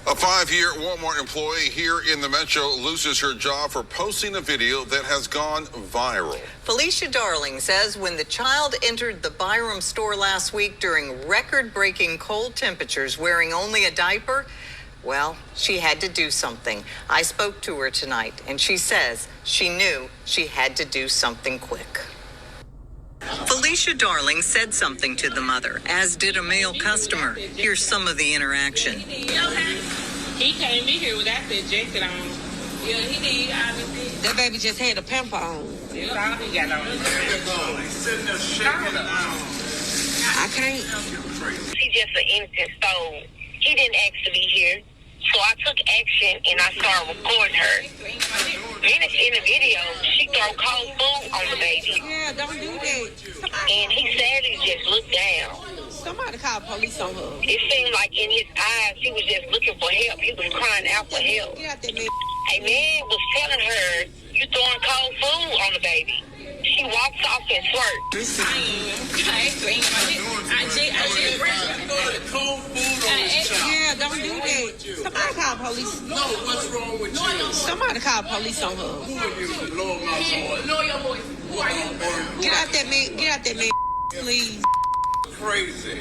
A 5-year Walmart employee here in the Metro loses her job for posting a video that has gone viral. Felicia Darling says when the child entered the Byram store last week during record-breaking cold temperatures wearing only a diaper, well, she had to do something. I spoke to her tonight, and she says she knew she had to do something quick. Felicia Darling said something to the mother, as did a male customer. Here's some of the interaction. He came in here without that jacket on. Yeah, he did. That baby just had a pamper on. That's all he got on. He's sitting there shaking it out. I can't. He's just an innocent soul. He didn't ask to be here. So I took action and I started recording her. In the video, she threw cold food on the baby. Yeah, don't do that. And he sadly just looked down. Somebody called police on her. It seemed like in his eyes, he was just looking for help. He was crying out for help. Get out that man. A man was telling her, "You throwing cold food on the baby." She walks off and swerves. Yeah, don't do that. Somebody call police. No, what's wrong with you? Somebody call police on her. Who are you? Lower my voice. Lower your voice. Who are you? Get out that man. Get out that man, please. Crazy.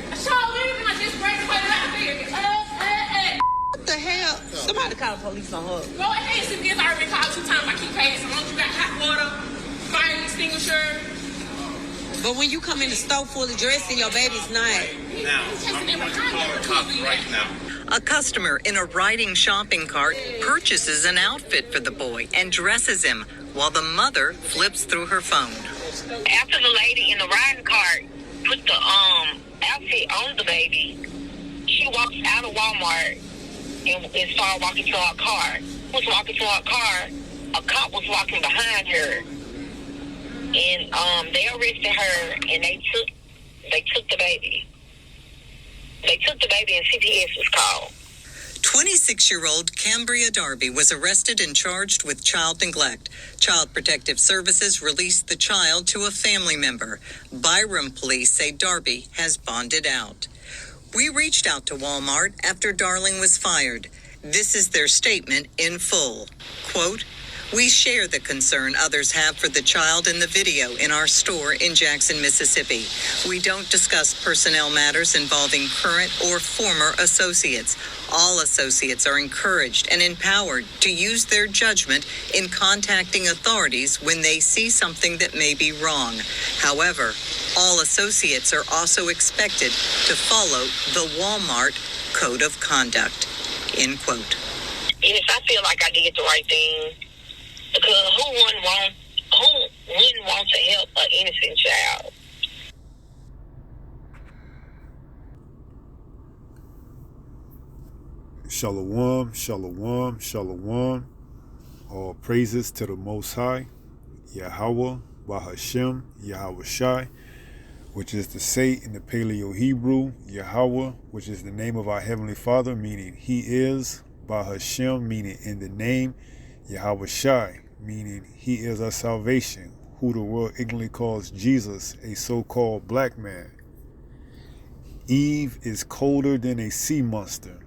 What the hell? Somebody call police on her. Go ahead, since it's already called 2 times. I keep passing. Once you got hot water, fire extinguisher. But when you come in the store full of dressing, your baby's not. Now, I'm going to call the cops right now. A customer in a riding shopping cart purchases an outfit for the boy and dresses him while the mother flips through her phone. After the lady in the riding cart put the outfit on the baby, she walks out of Walmart and started walking to her car. Was walking to her car. A cop was walking behind her, and they arrested her and they took the baby. They took the baby and CPS was called. 26-year-old Cambria Darby was arrested and charged with child neglect. Child Protective Services released the child to a family member. Byram police say Darby has bonded out. We reached out to Walmart after Darling was fired. This is their statement in full. Quote, "We share the concern others have for the child in the video in our store in Jackson, Mississippi. We don't discuss personnel matters involving current or former associates. All associates are encouraged and empowered to use their judgment in contacting authorities when they see something that may be wrong. However, all associates are also expected to follow the Walmart Code of Conduct." End quote. Yes, I feel like I did the right thing. Because who wouldn't want to help an innocent child? Shalom, shalom, shalom. All praises to the Most High, Yahweh, Bahashem, Yahweh Shai, which is to say in the Paleo-Hebrew, Yahweh, which is the name of our Heavenly Father, meaning He is, Bahashem, meaning in the name, Yahweh Shai, meaning He is our salvation, who the world ignorantly calls Jesus, a so-called black man. Eve is colder than a sea monster.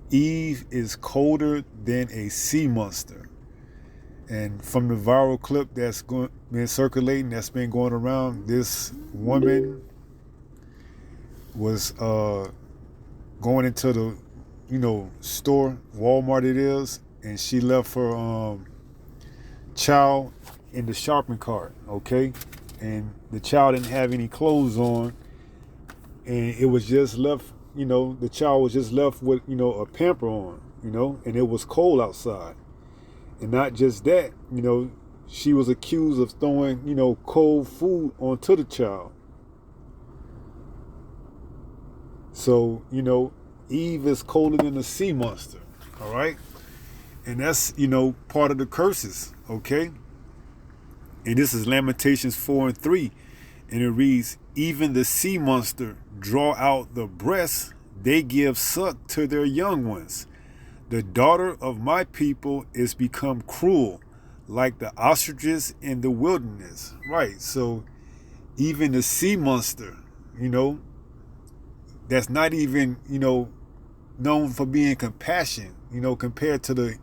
Eve is colder than a sea monster. And from the viral clip that's been circulating, that's been going around, this woman was going into the, store, Walmart it is, and she left her child in the shopping cart, okay? And the child didn't have any clothes on, and it was just left, the child was just left with, a pamper on, and it was cold outside. And not just that, she was accused of throwing, cold food onto the child. So, Eve is colder than a sea monster, all right? And that's, part of the curses, okay? And this is Lamentations 4:3. And it reads, "Even the sea monster draw out the breast, they give suck to their young ones. The daughter of my people is become cruel, like the ostriches in the wilderness." Right, so even the sea monster, that's not even, known for being compassionate, compared to the,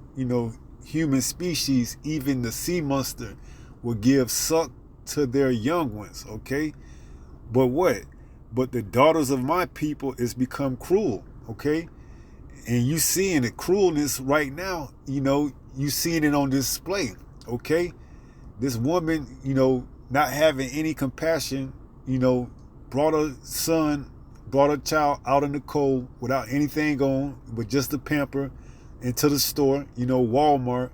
human species. Even the sea monster will give suck to their young ones, okay? But what? But the daughters of my people is become cruel, okay? And you seeing the cruelness right now, you seeing it on display, okay? This woman, not having any compassion, brought her child out in the cold without anything on, but just a pamper, into the store, Walmart.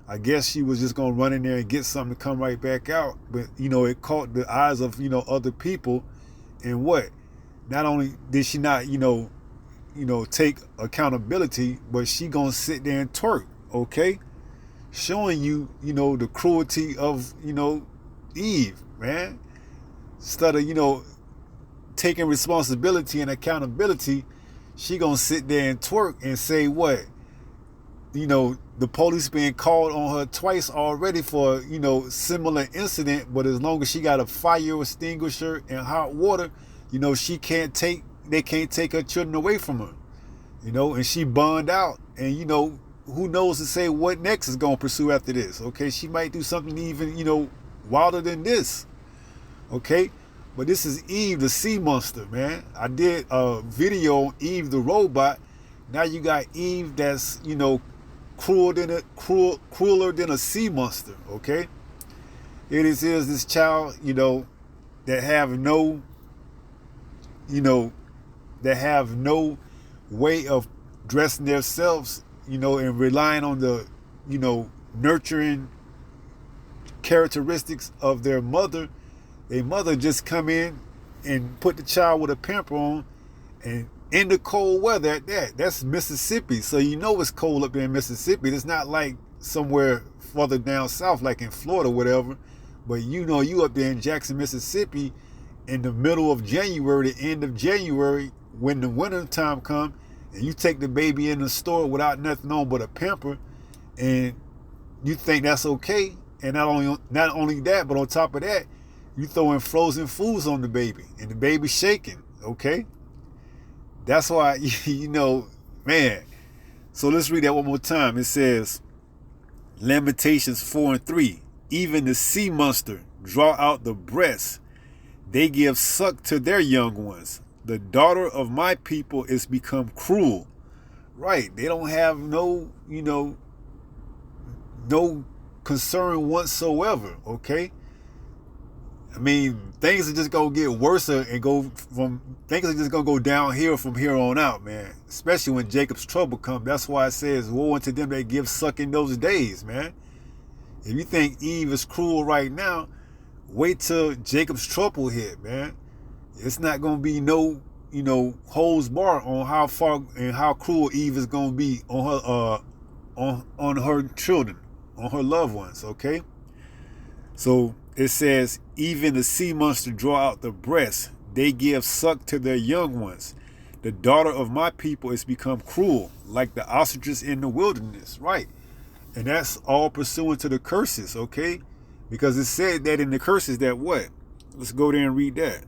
I guess she was just gonna run in there and get something to come right back out. But, it caught the eyes of, other people. And what? Not only did she not, take accountability, but she gonna sit there and twerk, okay? Showing you, the cruelty of, Eve, man. Instead of, taking responsibility and accountability, she gonna sit there and twerk and say what? The police being called on her twice already for, similar incident, but as long as she got a fire extinguisher and hot water, they can't take her children away from her, and she burned out. And, who knows to say what next is going to pursue after this, okay? She might do something even, wilder than this, okay? But this is Eve, the sea monster, man. I did a video on Eve, the robot. Now you got Eve that's, crueler than a sea monster, okay? It is this child, that have no, that have no way of dressing themselves, and relying on the, nurturing characteristics of their mother. Their mother just come in and put the child with a pamper on, and in the cold weather at that. That's Mississippi, so it's cold up there in Mississippi. It's not like somewhere further down south, like in Florida or whatever. But you up there in Jackson, Mississippi, in the middle of January, the end of January, when the winter time come, and you take the baby in the store without nothing on but a pamper, and you think that's okay. And not only that, but on top of that, you throwing frozen foods on the baby, and the baby's shaking, okay? That's why, man. So let's read that one more time. It says, Lamentations 4:3, even the sea monster draw out the breast. They give suck to their young ones. The daughter of my people is become cruel. Right. They don't have no, no concern whatsoever, okay? I mean, things are just gonna get worse and things are just gonna go downhill from here on out, man. Especially when Jacob's trouble comes. That's why it says, woe unto them that give suck in those days, man. If you think Eve is cruel right now, wait till Jacob's trouble hit, man. It's not gonna be no, holds bar on how far and how cruel Eve is gonna be on her on her children, on her loved ones, okay? So it says, even the sea monster draw out the breast. They give suck to their young ones. The daughter of my people is become cruel, like the ostriches in the wilderness. Right. And that's all pursuant to the curses, okay? Because it said that in the curses that what? Let's go there and read that.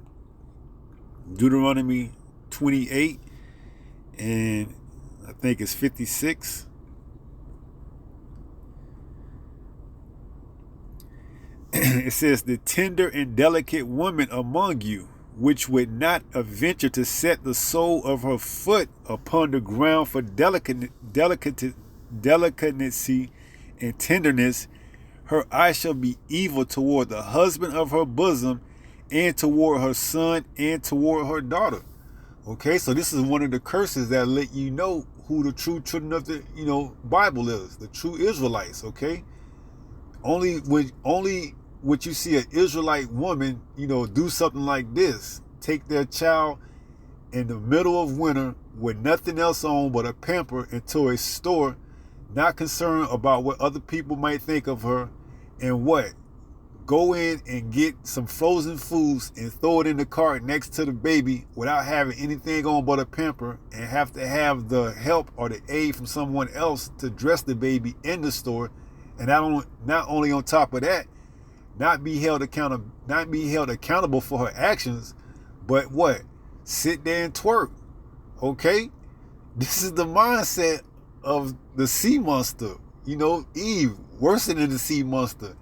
Deuteronomy 28, and I think it's 56. It says, the tender and delicate woman among you, which would not adventure to set the sole of her foot upon the ground for delicacy and tenderness, her eye shall be evil toward the husband of her bosom, and toward her son, and toward her daughter. Okay, so this is one of the curses that let you know who the true children of the Bible is, the true Israelites. Okay, only would you see an Israelite woman, do something like this, take their child in the middle of winter with nothing else on but a pamper into a store, not concerned about what other people might think of her, and what? Go in and get some frozen foods and throw it in the cart next to the baby without having anything on but a pamper, and have to have the help or the aid from someone else to dress the baby in the store. And not only on top of that, not be held accountable for her actions, but what? Sit there and twerk, okay? This is the mindset of the sea monster. You know, Eve, worse than the sea monster.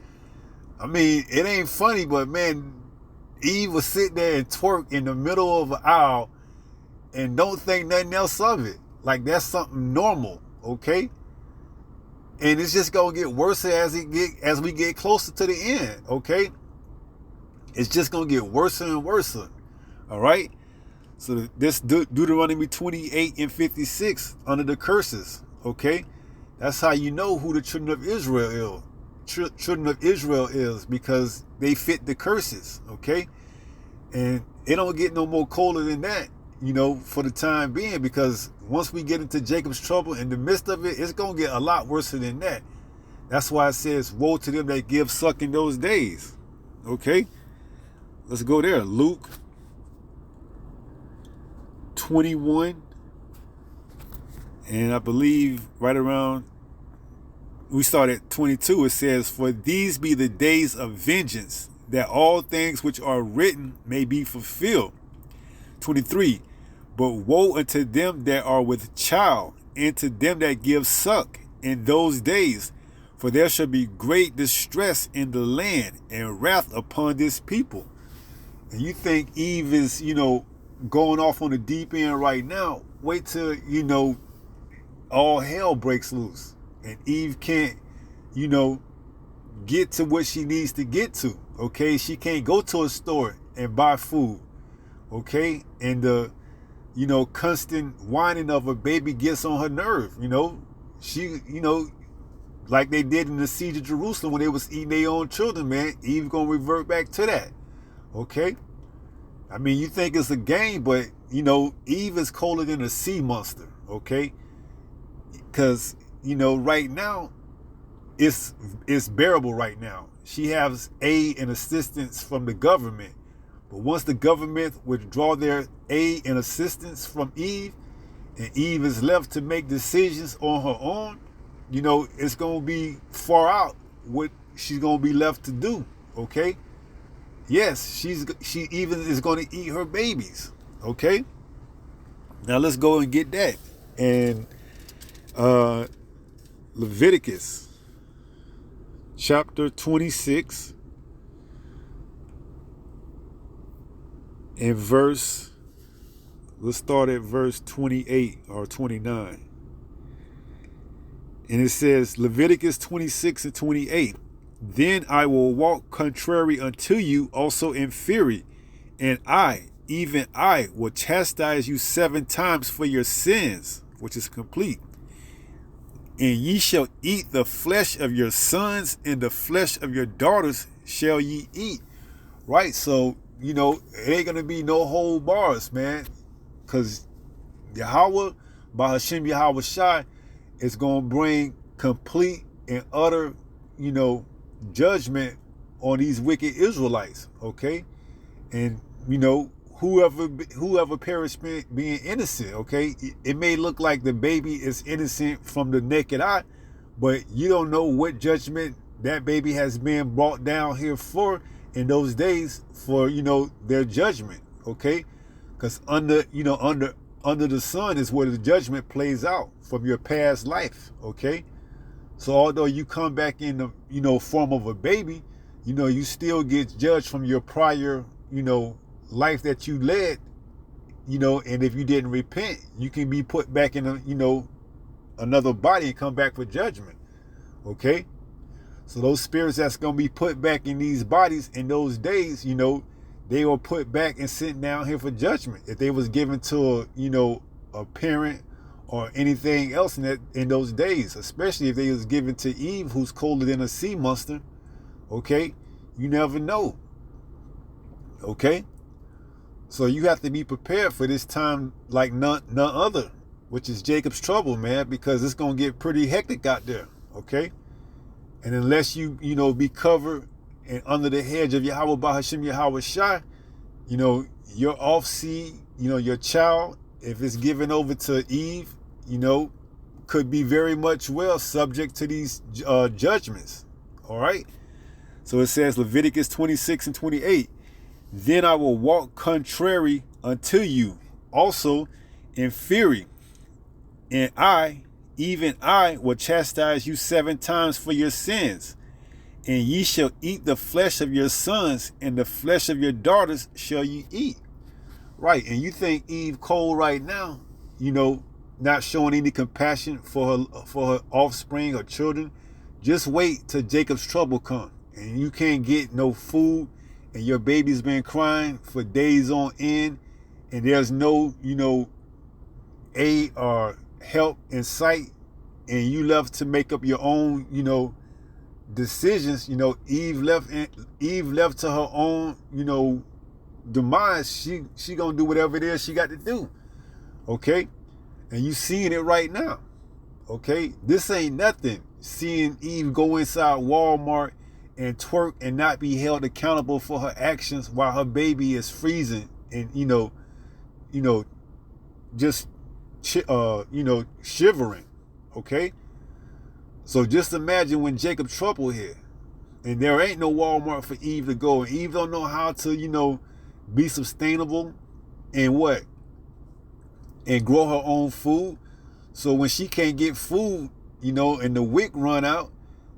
I mean, it ain't funny, but man, Eve was sitting there and twerk in the middle of an aisle and don't think nothing else of it. Like that's something normal, okay? And it's just gonna get worse as we get closer to the end, okay? It's just gonna get worse and worse. All right? So this Deuteronomy 28 and 56 under the curses, okay? That's how you know who the children of Israel is. Children of Israel is because they fit the curses, okay? And it don't get no more colder than that, you know, for the time being, because once we get into Jacob's trouble, in the midst of it, it's going to get a lot worse than that. That's why it says, woe to them that give suck in those days, okay? Let's go there. Luke 21, and I believe right around, we start at 22, it says, for these be the days of vengeance, that all things which are written may be fulfilled. 23, but woe unto them that are with child, and to them that give suck in those days, for there shall be great distress in the land, and wrath upon this people. And you think Eve is, you know, going off on the deep end right now. Wait till, you know, all hell breaks loose and Eve can't, you know, get to what she needs to get to, okay? She can't go to a store and buy food, okay? And the, you know, constant whining of a baby gets on her nerve, you know? She, you know, like they did in the siege of Jerusalem when they was eating their own children, man. Eve gonna revert back to that, okay? I mean, you think it's a game, but, you know, Eve is colder than a sea monster, okay? Because, you know, right now, it's bearable right now. She has aid and assistance from the government. But once the government withdraw their aid and assistance from Eve, and Eve is left to make decisions on her own, you know, it's going to be far out what she's going to be left to do, okay? Yes, she even is going to eat her babies, okay? Now let's go and get that. And Leviticus chapter 26 and verse, let's start at verse 28 or 29. And it says, Leviticus 26 and 28, then I will walk contrary unto you also in fury, and I, even I, will chastise you 7 times for your sins, which is complete. And ye shall eat the flesh of your sons, and the flesh of your daughters shall ye eat. Right? So, you know, it ain't going to be no whole bars, man. Because Yahweh, by Hashem Yahweh Shai, is going to bring complete and utter, you know, judgment on these wicked Israelites. Okay? And, you know, whoever perished being innocent, okay? It may look like the baby is innocent from the naked eye, but you don't know what judgment that baby has been brought down here for in those days for, you know, their judgment, okay? Because under the sun is where the judgment plays out from your past life, okay? So although you come back in the, you know, form of a baby, you know, you still get judged from your prior, you know, life that you led, you know, and if you didn't repent, you can be put back in a, you know, another body and come back for judgment, okay? So those spirits that's going to be put back in these bodies in those days, you know, they were put back and sent down here for judgment. If they was given to a, you know, a parent or anything else in those days, especially if they was given to Eve, who's colder than a sea monster, okay? You never know, okay? So you have to be prepared for this time like none other, which is Jacob's trouble, man, because it's going to get pretty hectic out there, okay? And unless you know, be covered and under the hedge of Yahweh by Hashem Yahweh Shai, you know, your offseed, you know, your child, if it's given over to Eve, you know, could be very much well subject to these judgments, all right? So it says Leviticus 26 and 28, then I will walk contrary unto you, also in fury, And I, even I, will chastise you 7 times for your sins. And ye shall eat the flesh of your sons, and the flesh of your daughters shall ye eat. Right, and you think Eve cold right now, not showing any compassion for her offspring, her children. Just wait till Jacob's trouble come, and you can't get no food, and your baby's been crying for days on end, and there's no, aid or help in sight, and you left to make up your own, decisions. Eve left to her own, demise. She gonna do whatever it is she got to do. Okay, and you seeing it right now. Okay, this ain't nothing. Seeing Eve go inside Walmart and twerk and not be held accountable for her actions while her baby is freezing and just shivering. Okay, so just imagine when Jacob trouble here, and there ain't no Walmart for Eve to go, and Eve don't know how to be sustainable and what? And grow her own food. So when she can't get food, and the wick run out,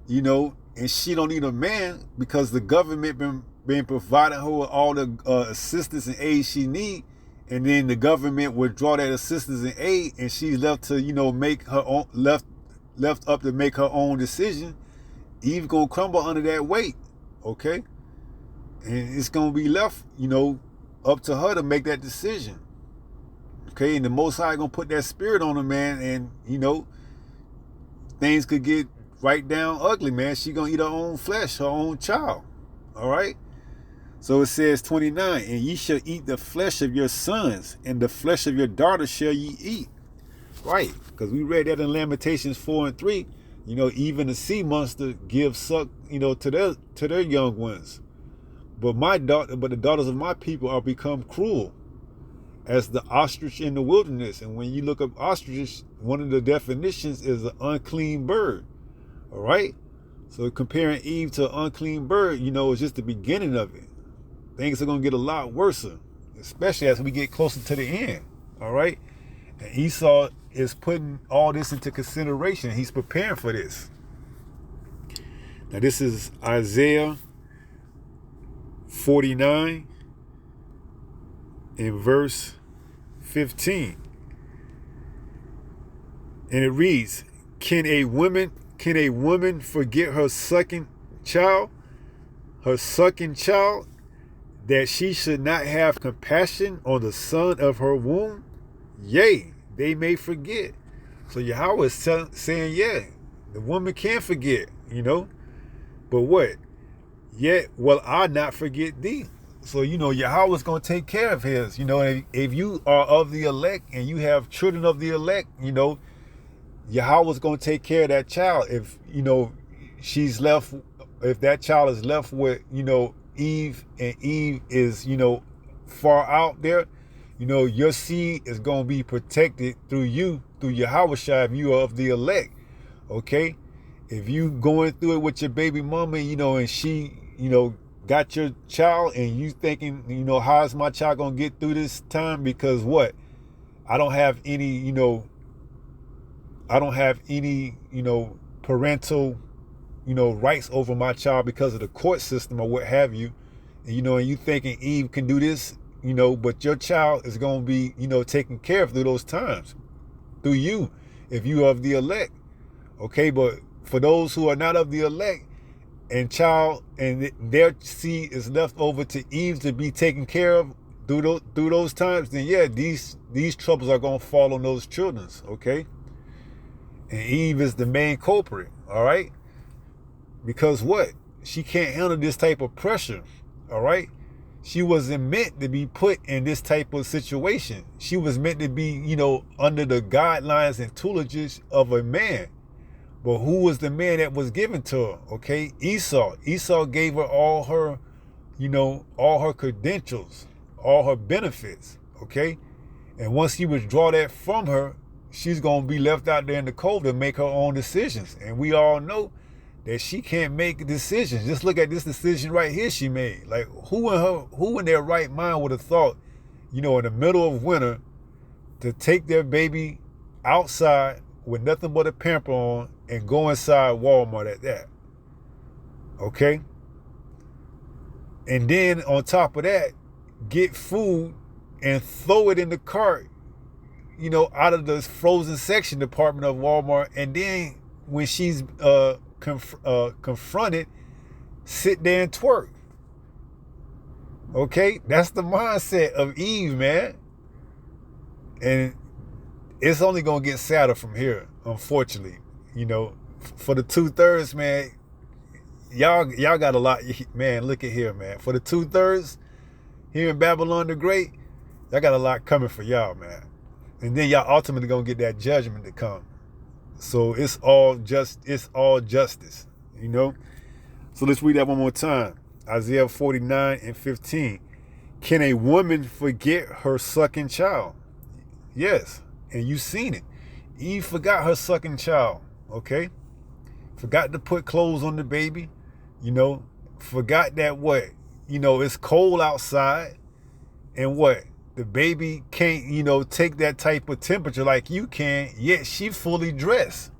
and she don't need a man because the government been providing her with all the assistance and aid she need, and then the government withdraw that assistance and aid, and she's left to make her own left up to make her own decision. Eve gonna crumble under that weight. Okay, and it's gonna be left up to her to make that decision. Okay, and the Most High gonna put that spirit on her, man, and things could get right down ugly, man. She gonna eat her own flesh, her own child. All right. So it says 29, and ye shall eat the flesh of your sons, and the flesh of your daughters shall ye eat. Right, because we read that in Lamentations 4 and 3. Even the sea monster gives suck, to their young ones. But the daughters of my people are become cruel, as the ostrich in the wilderness. And when you look up ostrich, one of the definitions is an unclean bird. All right, so comparing Eve to an unclean bird, is just the beginning of it. Things are gonna get a lot worse, especially as we get closer to the end. All right, and Esau is putting all this into consideration. He's preparing for this. Now this is Isaiah 49 in verse 15. And it reads, Can a woman forget her sucking child, that she should not have compassion on the son of her womb? Yea, they may forget. So Yahweh is saying, yeah, the woman can forget, but what? Yet will I not forget thee. So, Yahweh's going to take care of his. If you are of the elect and you have children of the elect, Yahweh's going to take care of that child. If, if that child is left with, Eve, and Eve is, far out there, your seed is going to be protected through you, through Yahweh Shai, if you are of the elect. Okay? If you going through it with your baby mama, and she, got your child, and you thinking, how is my child going to get through this time? Because what? I don't have any, parental, rights over my child because of the court system or what have you. And, and you thinking Eve can do this, but your child is going to be, taken care of through those times, through you, if you are of the elect. Okay, but for those who are not of the elect, and their seed is left over to Eve to be taken care of through those times, then yeah, these troubles are going to fall on those children. Okay, and Eve is the main culprit. All right, because what? She can't handle this type of pressure. All right, she wasn't meant to be put in this type of situation. She was meant to be, under the guidelines and tutelages of a man. But who was the man that was given to her? Okay, Esau. Esau gave her all her, all her credentials, all her benefits. Okay, and once he withdraw that from her, she's gonna be left out there in the cold to make her own decisions. And we all know that she can't make decisions. Just look at this decision right here she made. Like who in their right mind would have thought, in the middle of winter, to take their baby outside with nothing but a pamper on and go inside Walmart at that. Okay? And then on top of that, get food and throw it in the cart, out of the frozen section department of Walmart. And then when she's confronted, sit there and twerk. Okay? That's the mindset of Eve, man. And it's only going to get sadder from here, unfortunately. For the 2/3, man, y'all got a lot. Man, look at here, man. For the 2/3 here in Babylon the Great, y'all got a lot coming for y'all, man. And then y'all ultimately going to get that judgment to come. So it's all justice. So let's read that one more time. Isaiah 49:15. Can a woman forget her sucking child? Yes, and you seen it. Eve forgot her sucking child, okay? Forgot to put clothes on the baby, forgot that it's cold outside, and the baby can't, take that type of temperature like you can, yet she fully dressed.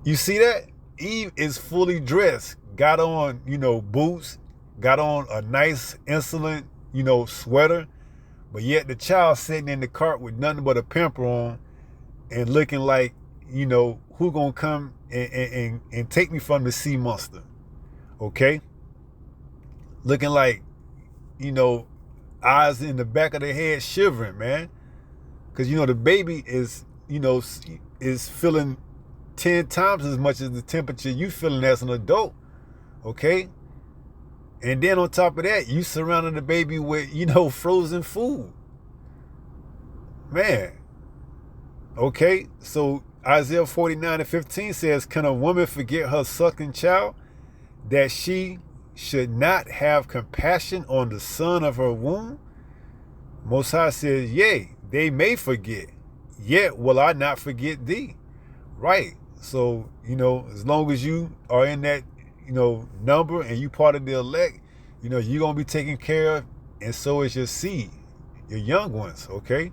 You see that? Eve is fully dressed, got on, boots, got on a nice insolent, sweater, but yet the child sitting in the cart with nothing but a pamper on and looking like, who gonna come and take me from the sea monster, okay? Looking like, eyes in the back of the head shivering, man. Because, the baby is, is feeling 10 times as much as the temperature you feeling as an adult, okay? And then on top of that, you surrounding the baby with, frozen food. Man. Okay, so Isaiah 49:15 says, can a woman forget her sucking child, that she should not have compassion on the son of her womb? Most High says, yea, they may forget, yet will I not forget thee. Right. So, as long as you are in that, number and you part of the elect, you're going to be taken care of, and so is your seed, your young ones, okay?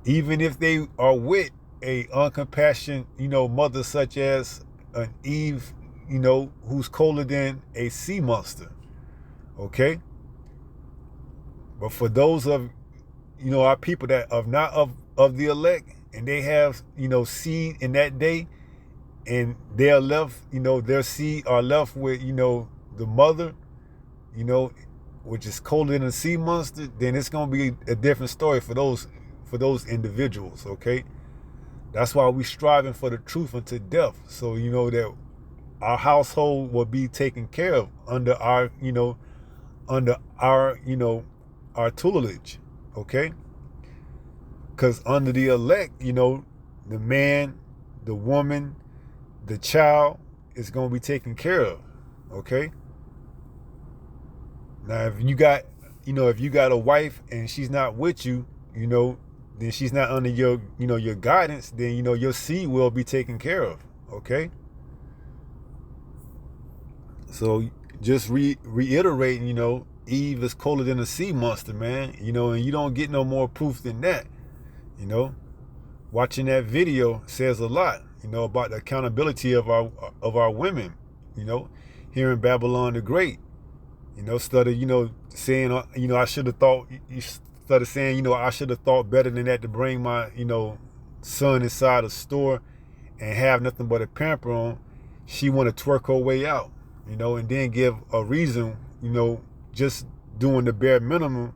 Even if they are with a uncompassionate, mother such as an Eve, who's colder than a sea monster, okay? But for those of, our people that are not of the elect, and they have, seed in that day, and they're left, their seed are left with, the mother, which is colder than a sea monster, then it's going to be a different story for those individuals, okay? That's why we striving for the truth unto death. So, that our household will be taken care of under our, our tutelage, okay? Because under the elect, the man, the woman, the child is going to be taken care of, okay? Now, if you got a wife and she's not with you, then she's not under your, your guidance, then, your seed will be taken care of, okay? So just reiterating, Eve is colder than a sea monster, man, and you don't get no more proof than that, Watching that video says a lot, about the accountability of our women, here in Babylon the Great. Instead of, saying, I should have thought, instead of saying, I should have thought better than that to bring my, son inside a store and have nothing but a pamper on, she want to twerk her way out, and then give a reason, just doing the bare minimum,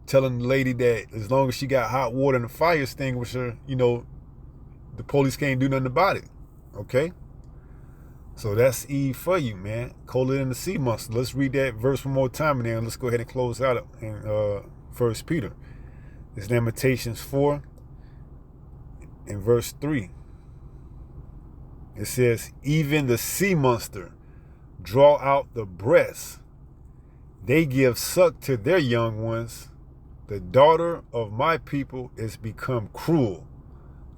telling the lady that as long as she got hot water and a fire extinguisher, the police can't do nothing about it, okay? So that's Eve for you, man. Colder than the sea monster. Let's read that verse one more time, and then let's go ahead and close out in 1 Peter. It's Lamentations 4 and verse 3. It says, even the sea monster draw out the breast. They give suck to their young ones. The daughter of my people is become cruel,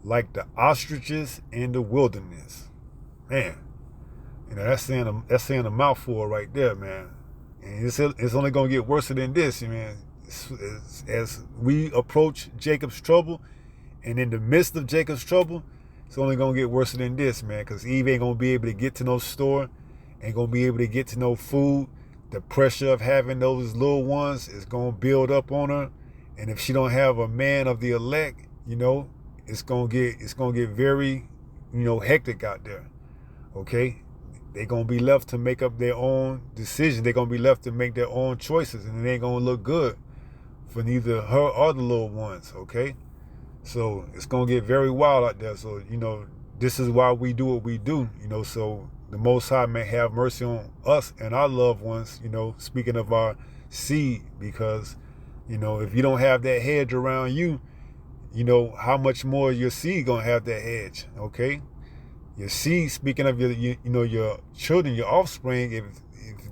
like the ostriches in the wilderness. Man. That's saying a mouthful right there, man. And it's only going to get worse than this, man. As we approach Jacob's trouble, And in the midst of Jacob's trouble, it's only going to get worse than this, man, because Eve ain't going to be able to get to no store, ain't going to be able to get to no food. The pressure of having those little ones is going to build up on her. And if she don't have a man of the elect, it's going to get very, hectic out there. Okay? They're going to be left to make up their own decisions. They're going to be left to make their own choices, and it ain't going to look good for neither her or the little ones, okay? So it's going to get very wild out there. So, this is why we do what we do, so the Most High may have mercy on us and our loved ones, speaking of our seed, because, if you don't have that hedge around you, how much more your seed going to have that hedge, okay? Your seed, speaking of your children, your offspring, if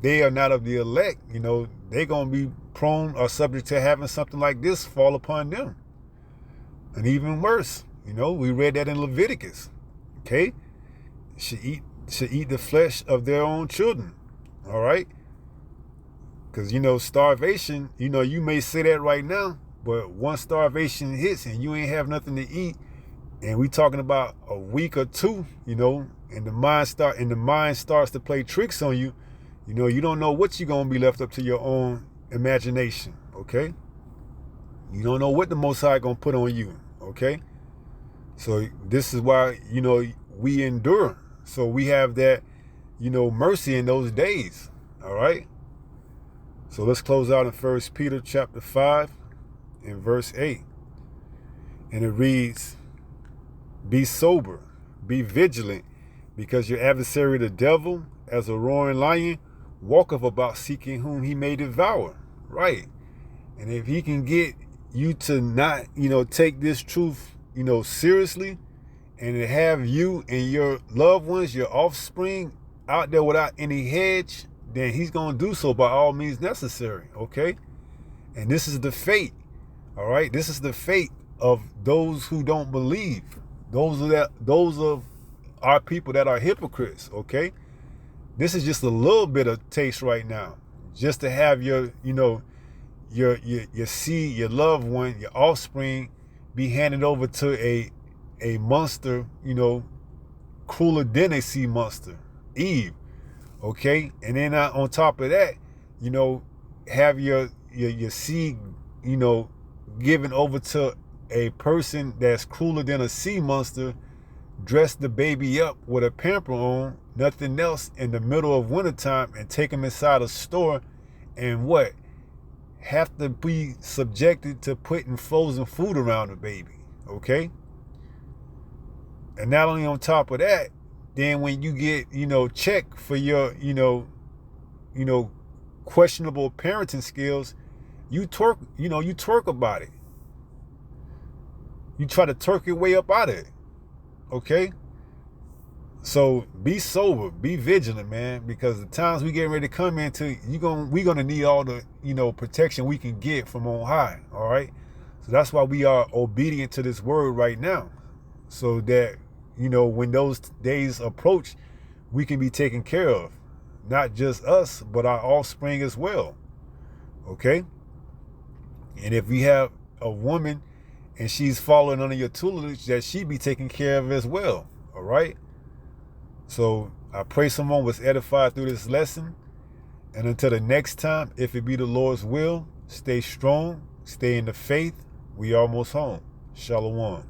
they are not of the elect, they're going to be prone or subject to having something like this fall upon them. And even worse, we read that in Leviticus, okay? Should eat the flesh of their own children, all right? Because, starvation, you may say that right now, but once starvation hits and you ain't have nothing to eat, and we talking about a week or two, and the mind starts to play tricks on you, you don't know what you're going to be left up to your own imagination, okay? You don't know what the Most High going to put on you, okay? So this is why, we endure. So we have that, mercy in those days, all right? So let's close out in 1 Peter chapter 5 and verse 8. And it reads, "Be sober, be vigilant, because your adversary the devil, as a roaring lion, walketh about seeking whom he may devour." Right. And if he can get you to not, take this truth, seriously, and to have you and your loved ones, your offspring, out there without any hedge, then he's going to do so by all means necessary, okay? And this is the fate, all right? This is the fate of those who don't believe. Those of our people that are hypocrites, okay? This is just a little bit of taste right now, just to have your seed, your loved one, your offspring, be handed over to a monster, crueler than a sea monster, Eve, okay? And then on top of that, have your seed, given over to a person that's crueler than a sea monster, dress the baby up with a pamper on, nothing else, in the middle of wintertime, and take him inside a store, and have to be subjected to putting frozen food around the baby, okay? And not only on top of that, then when you get, checked for your, questionable parenting skills, you twerk about it. You try to twerk your way up out of it, okay? So be sober, be vigilant, man, because the times we getting ready to come into, we're gonna need all the, protection we can get from on high, all right? So that's why we are obedient to this word right now, so that, when those days approach, we can be taken care of. Not just us, but our offspring as well, okay? And if we have a woman and she's following under your tutelage, that she be taken care of as well, all right? So I pray someone was edified through this lesson. And until the next time, if it be the Lord's will, stay strong, stay in the faith. We almost home. Shalom.